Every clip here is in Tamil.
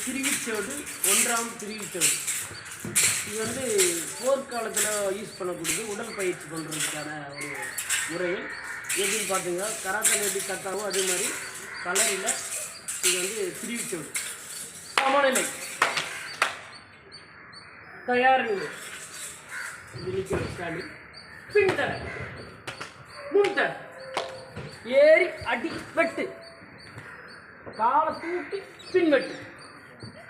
திருவிச்சோடு 1ஆம் திருவிச்சோடு. இது வந்து போர்க்காலத்தில் யூஸ் பண்ணக்கூடியது, உடல் பயிற்சி பண்ணுறதுக்கான ஒரு முறைகள். எப்படின்னு பார்த்தீங்கன்னா கராத்தே எப்படி கட்டாவோ அதே மாதிரி கலரில் இது வந்து திருவிச்சோடு. சமநிலை தயார் நிலை. இது நிற்கிற ஸ்டாண்டிங். பின்தடை முன்தடை ஏறி அடி வெட்டு, காலை தூக்கி பின்வெட்டு,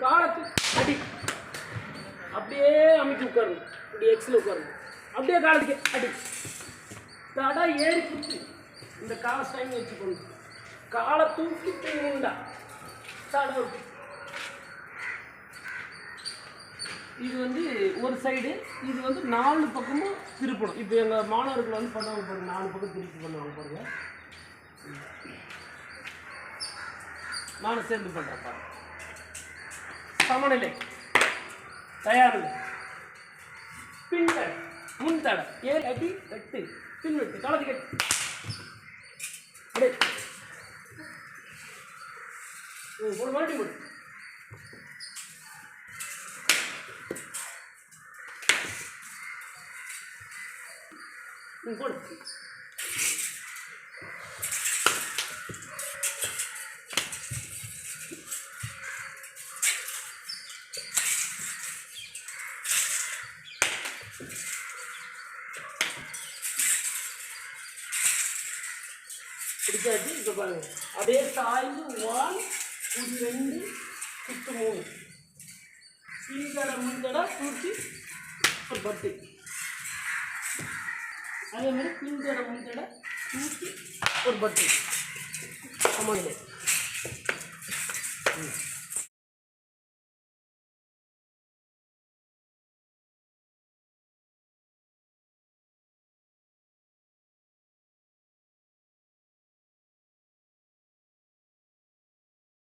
காலத்து அடி. அப்படியே அமைச்சு உட்காரணும், இப்படி எக்ஸில் உட்காரணும், அப்படியே காலத்துக்கு அடி. தடை ஏறி குத்து, இந்த காலை ஸ்டைம் வச்சுக்கணும், காலை தூக்கி பின்னுண்டா தடை. இது வந்து ஒரு சைடு, இது வந்து 4 பக்கமும் திருப்பணும். இப்போ எங்கள் மாணவர்கள் வந்து பண்ணுவாங்க பாருங்க, 4 பக்கம் திருப்பி பண்ணுவாங்க பாருங்க. நானும் சேர்ந்து பண்ணுறேன் பாருங்க. சமநிலை தயார் நிலை. பின்தடை முன்தடை ஏறி அடி வெட்டு பின்வெட்டு காலத்துக்கு எட்டு. அப்படியே ஒரு மறுபடியும் போடு. போடு. பிடிச்சாச்சு. இப்போ பாருங்க, அதே சாய்ந்து 1 2 3 பின்தடை முன்தடை தூக்கி ஒரு பட்டு. அதே மாதிரி பின்தடை முன்தடை தூக்கி ஒரு பட்டு. ஆமாங்க.